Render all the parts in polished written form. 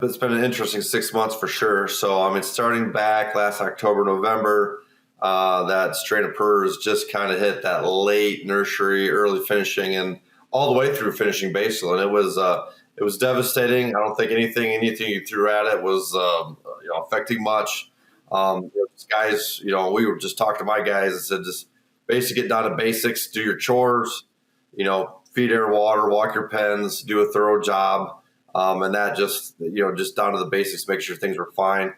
It's been an interesting 6 months for sure. So, starting back last October, November, that strain of PRRS just kind of hit that late nursery, early finishing, and all the way through finishing basal. And it was devastating. I don't think anything you threw at it was affecting much. Guys, we were just talking to my guys and said, just basically get down to basics, do your chores, feed, air, water, walk your pens, do a thorough job. And that just down to the basics, make sure things were fine.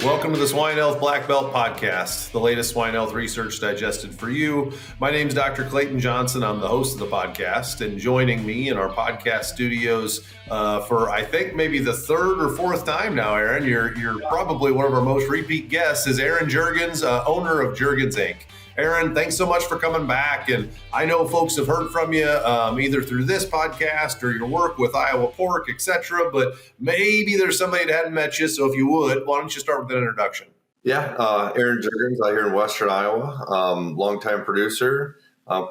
Welcome to the Swine Health Blackbelt Podcast, the latest swine health research digested for you. My name is Dr. Clayton Johnson. I'm the host of the podcast, and joining me in our podcast studios for I think maybe the third or fourth time now, Aaron, you're probably one of our most repeat guests, is Aaron Juergens, owner of Juergens INC. Aaron, thanks so much for coming back. And I know folks have heard from you either through this podcast or your work with Iowa Pork, etc. But maybe there's somebody that hadn't met you. So if you would, why don't you start with an introduction? Yeah, Aaron Juergens, here in Western Iowa, longtime producer,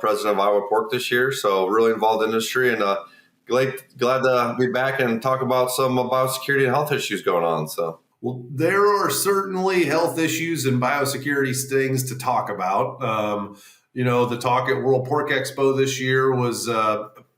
president of Iowa Pork this year. So really involved in the industry, and glad to be back and talk about some biosecurity and health issues going on. So. Well, there are certainly health issues and biosecurity things to talk about. The talk at World Pork Expo this year was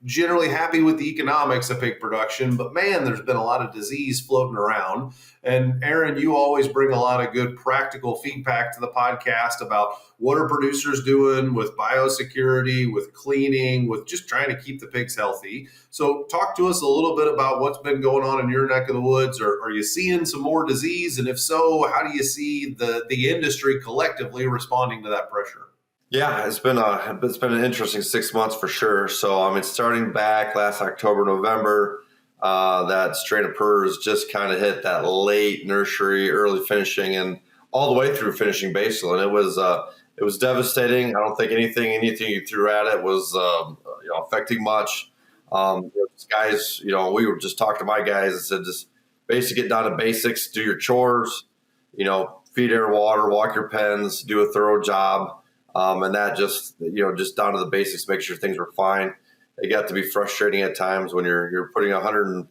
generally happy with the economics of pig production, but man, there's been a lot of disease floating around. And Aaron, you always bring a lot of good practical feedback to the podcast about what are producers doing with biosecurity, with cleaning, with just trying to keep the pigs healthy. So talk to us a little bit about what's been going on in your neck of the woods. Are you seeing some more disease? And if so, how do you see the industry collectively responding to that pressure? Yeah, it's been an interesting 6 months for sure. So, starting back last October, November, that strain of PRRS just kind of hit that late nursery, early finishing, and all the way through finishing basal. And it was devastating. I don't think anything you threw at it was affecting much. Guys, we were just talking to my guys and said, just basically get down to basics, do your chores, feed, air, water, walk your pens, do a thorough job. And that just down to the basics, make sure things were fine. It got to be frustrating at times when you're putting 110%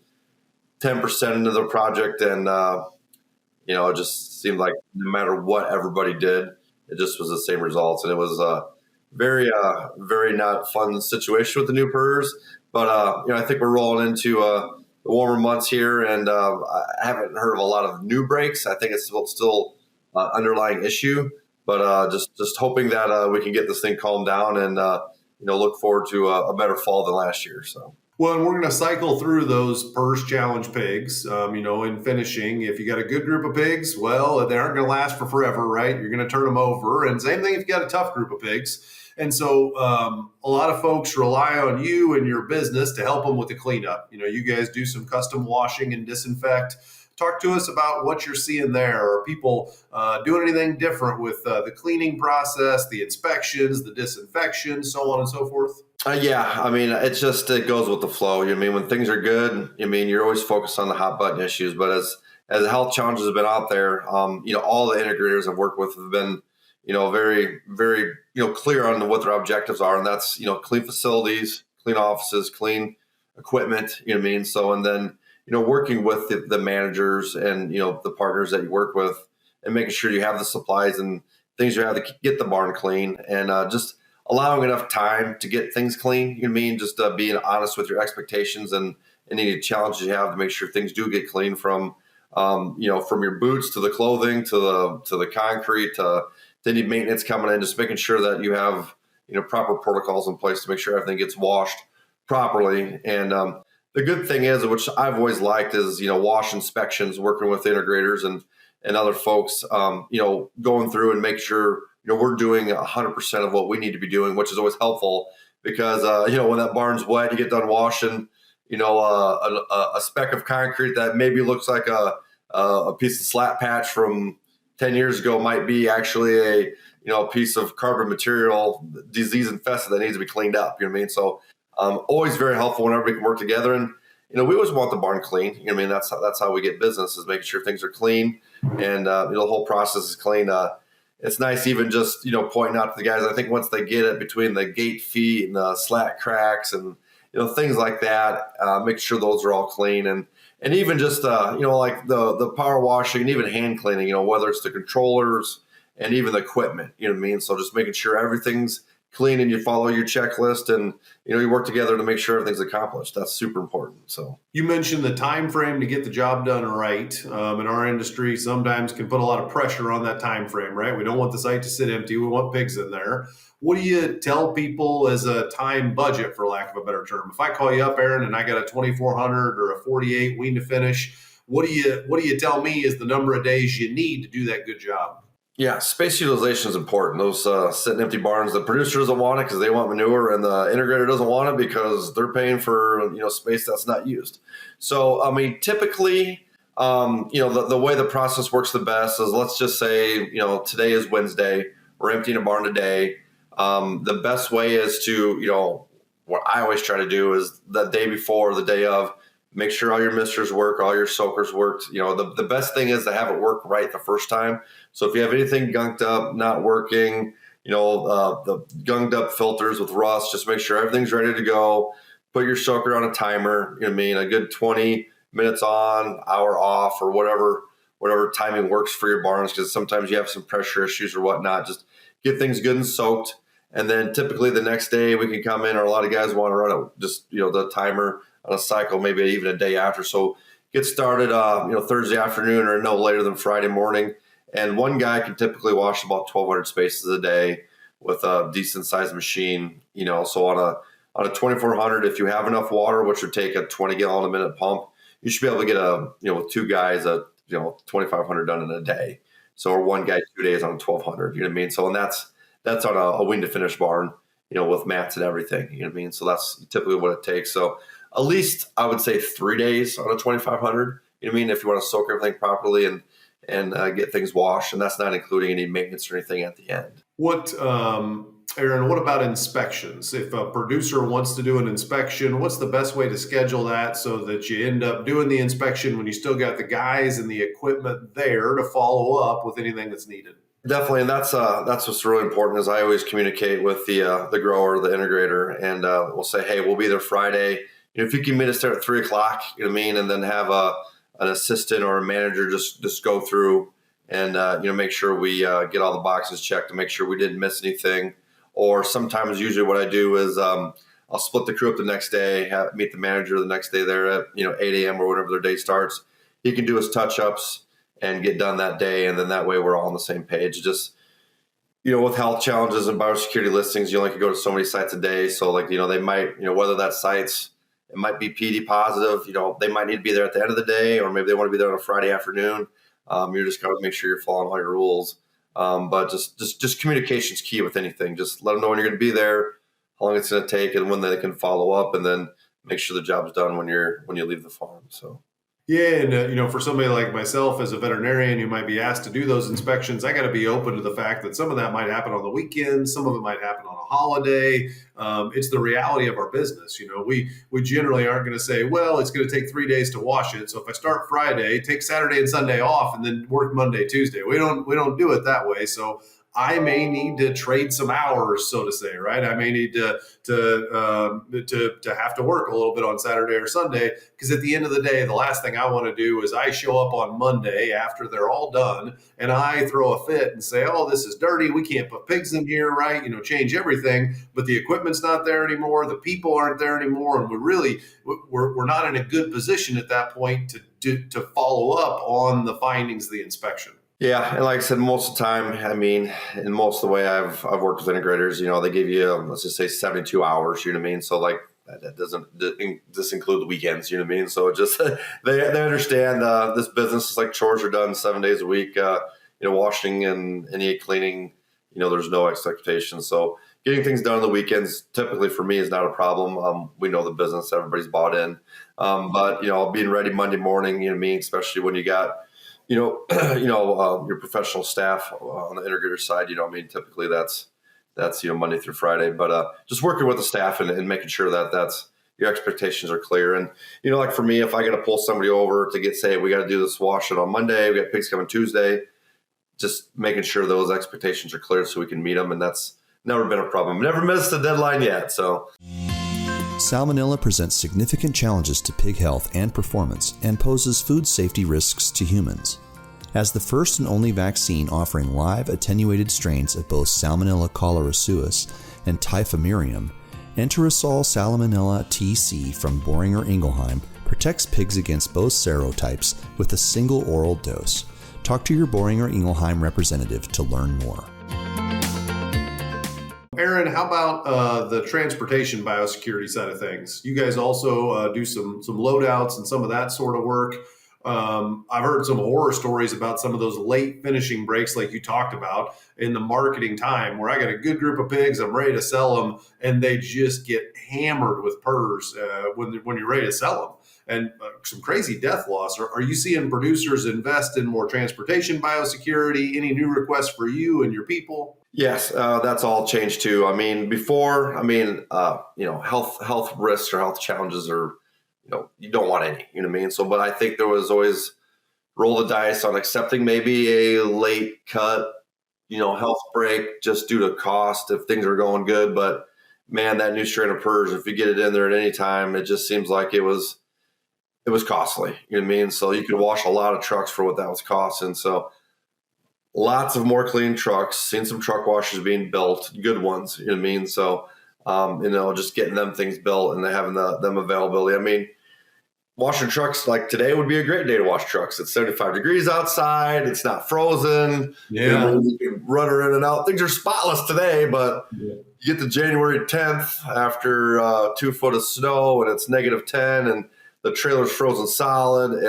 into the project, and it just seemed like no matter what everybody did, it just was the same results. And it was a very not fun situation with the new PRRS. But I think we're rolling into the warmer months here, and I haven't heard of a lot of new breaks. I think it's still underlying issue. But just hoping that we can get this thing calmed down and look forward to a better fall than last year. So. Well, and we're going to cycle through those PRRS challenge pigs, in finishing. If you got a good group of pigs, well, they aren't going to last for forever, right? You're going to turn them over. And same thing if you got a tough group of pigs. And so a lot of folks rely on you and your business to help them with the cleanup. You guys do some custom washing and disinfect. Talk to us about what you're seeing there. Are people doing anything different with the cleaning process, the inspections, the disinfection, so on and so forth? It goes with the flow. When things are good, you're always focused on the hot button issues. But as the health challenges have been out there, all the integrators I've worked with have been, very, very, clear on what their objectives are. And that's, clean facilities, clean offices, clean equipment, So, and then, working with the managers and, the partners that you work with, and making sure you have the supplies and things you have to get the barn clean, and just allowing enough time to get things clean. Just being honest with your expectations and any challenges you have to make sure things do get clean from your boots to the clothing to the concrete to any maintenance coming in, just making sure that you have, proper protocols in place to make sure everything gets washed properly. And, the good thing is, which I've always liked, is, wash inspections, working with integrators and other folks, going through and make sure, we're doing 100% of what we need to be doing, which is always helpful because, when that barn's wet, you get done washing, a speck of concrete that maybe looks like a piece of slat patch from 10 years ago might be actually a piece of carbon material, disease infested, that needs to be cleaned up. So always very helpful whenever we can work together. And, we always want the barn clean. That's how we get business, is making sure things are clean and the whole process is clean. it's nice even just, pointing out to the guys, I think once they get it between the gate feet and the slat cracks and, things like that, make sure those are all clean. And even just, like the power washing and even hand cleaning, whether it's the controllers and even the equipment, you know what I mean? So just making sure everything's clean and you follow your checklist and, you work together to make sure everything's accomplished. That's super important. So you mentioned the time frame to get the job done right. In our industry, sometimes can put a lot of pressure on that time frame, right? We don't want the site to sit empty. We want pigs in there. What do you tell people as a time budget, for lack of a better term? If I call you up, Aaron, and I got a 2,400 or a 48 wean to finish, what do you tell me is the number of days you need to do that good job? Yeah, space utilization is important. Those sitting empty barns, the producer doesn't want it because they want manure, and the integrator doesn't want it because they're paying for space that's not used. So, I mean, typically, the way the process works the best is, let's just say, today is Wednesday. We're emptying a barn today. The best way is to, what I always try to do is the day before, the day of, make sure all your misters work, all your soakers worked. The best thing is to have it work right the first time. So if you have anything gunked up, not working, the gunged up filters with rust, just make sure everything's ready to go. Put your soaker on a timer, a good 20 minutes on, hour off, or whatever timing works for your barns, because sometimes you have some pressure issues or whatnot. Just get things good and soaked. And then typically the next day we can come in, or a lot of guys want to run it, just, the timer on a cycle, maybe even a day after. So get started, Thursday afternoon or no later than Friday morning. And one guy can typically wash about 1,200 spaces a day with a decent sized machine, so on a 2,400, if you have enough water, which would take a 20 gallon a minute pump, you should be able to get with two guys, 2,500 done in a day. So, or one guy 2 days on 1,200, you know what I mean? So, and that's on a wean to finish barn, with mats and everything, you know what I mean? So that's typically what it takes. So at least I would say 3 days on a 2,500, you know what I mean? If you want to soak everything properly and get things washed, and that's not including any maintenance or anything at the end. Aaron, what about inspections? If a producer wants to do an inspection, what's the best way to schedule that so that you end up doing the inspection when you still got the guys and the equipment there to follow up with anything that's needed? Definitely, and that's what's really important. Is I always communicate with the grower, the integrator, and we'll say, hey, we'll be there Friday. If you can meet us there at 3:00, you know what I mean, and then have an assistant or a manager just go through and make sure we get all the boxes checked to make sure we didn't miss anything. Or sometimes, usually, what I do is I'll split the crew up the next day, meet the manager the next day there at 8 a.m. or whenever their day starts. He can do his touch-ups and get done that day, and then that way we're all on the same page. Just with health challenges and biosecurity listings, you only can go to so many sites a day. So they might whether that site's, it might be PD positive, they might need to be there at the end of the day, or maybe they want to be there on a Friday afternoon. You're just got to make sure you're following all your rules. But just communication is key with anything. Just let them know when you're going to be there, how long it's going to take, and when they can follow up, and then make sure the job's done when you leave the farm. So. Yeah, and for somebody like myself as a veterinarian who might be asked to do those inspections, I got to be open to the fact that some of that might happen on the weekend, some of it might happen on a holiday. It's the reality of our business. We generally aren't going to say, well, it's going to take 3 days to wash it, so if I start Friday, take Saturday and Sunday off, and then work Monday, Tuesday. We don't do it that way. So I may need to trade some hours, so to say, right? I may need to have to work a little bit on Saturday or Sunday, because at the end of the day, the last thing I want to do is I show up on Monday after they're all done and I throw a fit and say, oh, this is dirty. We can't put pigs in here, right? Change everything, but the equipment's not there anymore. The people aren't there anymore. And we're not in a good position at that point to follow up on the findings of the inspection. Yeah, and like I said, most of the time, in most of the way I've worked with integrators, they give you, let's just say 72 hours, you know what I mean? So that doesn't just include the weekends, you know what I mean? So it just, they understand this business is like chores are done 7 days a week, washing and any cleaning, there's no expectation. So getting things done on the weekends, typically for me, is not a problem. We know the business, everybody's bought in. But, being ready Monday morning, you know what I mean? Especially when you got, your professional staff on the integrator side, typically that's Monday through Friday, but just working with the staff and making sure that that's your expectations are clear. And, like for me, if I got to pull somebody over to say, we got to do this wash it on Monday, we got pigs coming Tuesday, just making sure those expectations are clear so we can meet them. And that's never been a problem. Never missed a deadline yet. So Salmonella presents significant challenges to pig health and performance and poses food safety risks to humans. As the first and only vaccine offering live attenuated strains of both Salmonella cholerae and Typhimurium, Enterosol Salmonella TC from Boehringer Ingelheim protects pigs against both serotypes with a single oral dose. Talk to your Boehringer Ingelheim representative to learn more. Aaron, how about the transportation biosecurity side of things? You guys also do some loadouts and some of that sort of work. I've heard some horror stories about some of those late finishing breaks like you talked about in the marketing time where I got a good group of pigs, I'm ready to sell them, and they just get hammered with PRRS when you're ready to sell them. And some crazy death loss. Are you seeing producers invest in more transportation biosecurity? Any new requests for you and your people? Yes, that's all changed too. I mean, before, health risks or health challenges are, you don't want any, you know what I mean? So, but I think there was always roll the dice on accepting maybe a late cut, health break just due to cost if things are going good. But man, that new strain of PRRS, if you get it in there at any time, it just seems like it was costly, you know what I mean? So you could wash a lot of trucks for what that was costing. So lots of more clean trucks, seen some truck washers being built, good ones, you know what I mean? So, just getting them things built and having them availability. I mean, washing trucks like today would be a great day to wash trucks. It's 75 degrees outside. It's not frozen. Yeah. You can run her in and out. Things are spotless today, but you get to January 10th after 2 foot of snow and it's -10 and the trailer's frozen solid.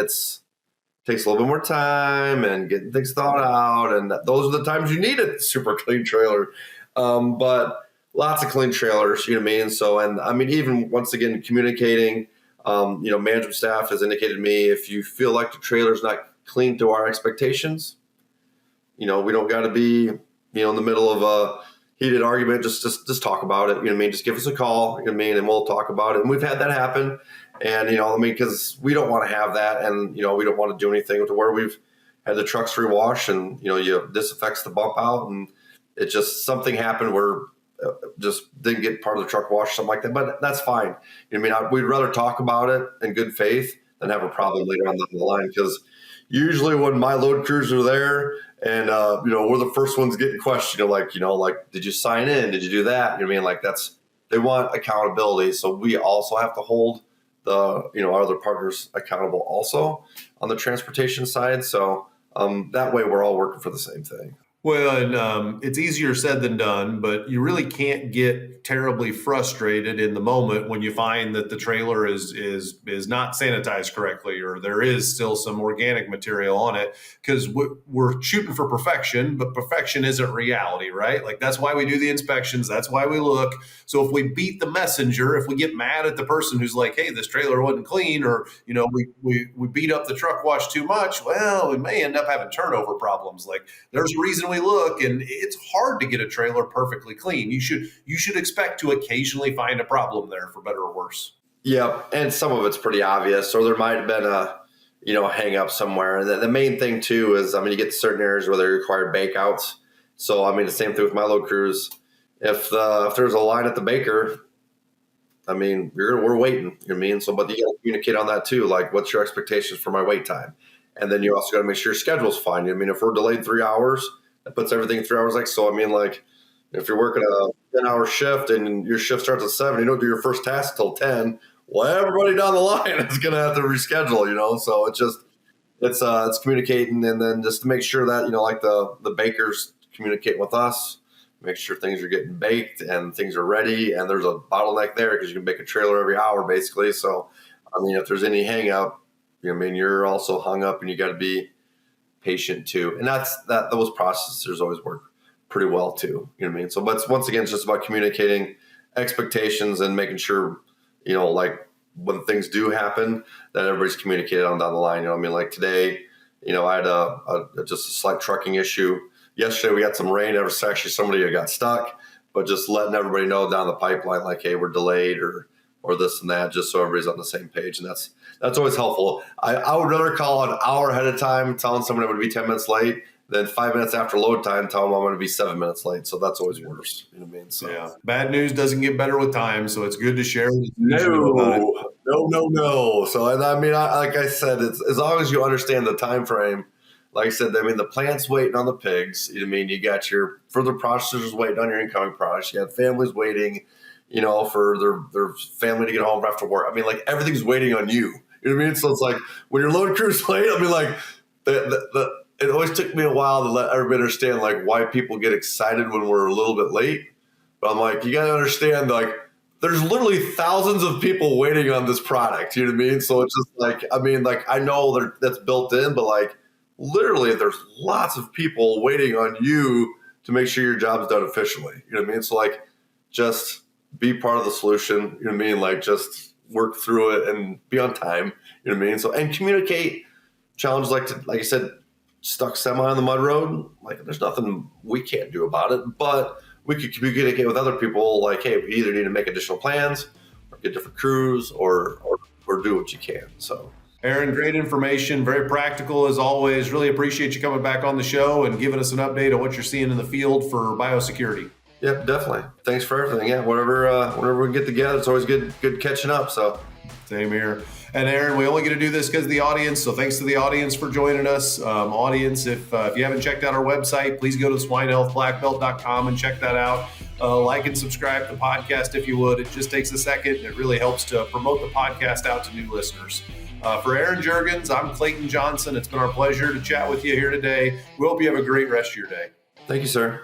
Takes a little bit more time and getting things thawed out. And those are the times you need a super clean trailer. But lots of clean trailers, you know what I mean? So, and I mean, even once again, communicating, management staff has indicated to me, if you feel like the trailer's not clean to our expectations, we don't got to be, in the middle of a heated argument. Just talk about it. You know what I mean? Just give us a call, you know what I mean? And we'll talk about it. And we've had that happen. And, because we don't want to have that. And, we don't want to do anything to where we've had the trucks rewash and, you disinfects the bump out. And it just, something happened where just didn't get part of the truck wash, something like that. But that's fine. You know what I mean? We'd rather talk about it in good faith than have a problem later on down the line. Because usually when my load crews are there and, we're the first ones getting questioned, like, did you sign in? Did you do that? You know what I mean? They want accountability. So we also have to hold our other partners accountable also on the transportation side. So that way we're all working for the same thing. Well, and it's easier said than done, but you really can't get terribly frustrated in the moment when you find that the trailer is not sanitized correctly, or there is still some organic material on it, because we're shooting for perfection, but perfection isn't reality, right? Like, that's why we do the inspections. That's why we look. So if we beat the messenger, if we get mad at the person who's like, hey, this trailer wasn't clean, or, we beat up the truck wash too much, well, we may end up having turnover problems. Like, there's a reason we look, and it's hard to get a trailer perfectly clean. You should expect to occasionally find a problem there, for better or worse. Yeah, and some of it's pretty obvious, or there might have been a hang up somewhere. And the main thing too is, you get to certain areas where they require bake outs. So the same thing with my load crews. If there's a line at the baker, we're waiting. You know what I mean? So, but you got to communicate on that too. Like, what's your expectations for my wait time? And then you also got to make sure your schedule's fine. You know what I mean? If we're delayed 3 hours, that puts everything 3 hours. If you're working a 10-hour shift and your shift starts at 7, you don't do your first task till 10. Well, everybody down the line is going to have to reschedule, So it's communicating, and then just to make sure that, the bakers communicate with us, make sure things are getting baked and things are ready. And there's a bottleneck there because you can bake a trailer every hour basically. So, if there's any hang up, you're also hung up and you got to be patient too. And those processors always work pretty well too. You know what I mean? So, but once again, it's just about communicating expectations and making sure, when things do happen, that everybody's communicated on down the line. Like today, I had just a slight trucking issue. Yesterday we got some rain. There was actually somebody who got stuck, but just letting everybody know down the pipeline, like, hey, we're delayed or this and that, just so everybody's on the same page. And that's always helpful. I would rather call an hour ahead of time telling someone it would be 10 minutes late Then 5 minutes after load time, tell them I'm going to be 7 minutes late. So that's always worse. You know what I mean? So yeah, bad news doesn't get better with time. So it's good to share. No. So, and I mean, like I said, it's as long as you understand the time frame. Like I said, I mean, the plant's waiting on the pigs. You know what I mean? You got your further processors waiting on your incoming products. You got families waiting, for their family to get home after work. I mean, like everything's waiting on you. You know what I mean? So it's like when your load crew's late, I mean, like it always took me a while to let everybody understand like why people get excited when we're a little bit late. But I'm like, you got to understand, like, there's literally thousands of people waiting on this product. You know what I mean? So it's just like, I mean, like, I know that's built in, but like, literally, there's lots of people waiting on you to make sure your job's done efficiently. You know what I mean? So like, just be part of the solution. You know what I mean? Like, just work through it and be on time. You know what I mean? So, and communicate challenges like I said, stuck semi on the mud road. Like, there's nothing we can't do about it, but we could communicate with other people. Like, hey, we either need to make additional plans, or get different crews, or do what you can. So. Aaron, great information, very practical as always. Really appreciate you coming back on the show and giving us an update on what you're seeing in the field for biosecurity. Yep, definitely. Thanks for everything. Yeah, whenever we get together, it's always good catching up. So same here. And Aaron, we only get to do this because of the audience. So thanks to the audience for joining us. Audience, if you haven't checked out our website, please go to swinehealthblackbelt.com and check that out. Like and subscribe to the podcast if you would. It just takes a second. It really helps to promote the podcast out to new listeners. For Aaron Juergens, I'm Clayton Johnson. It's been our pleasure to chat with you here today. We hope you have a great rest of your day. Thank you, sir.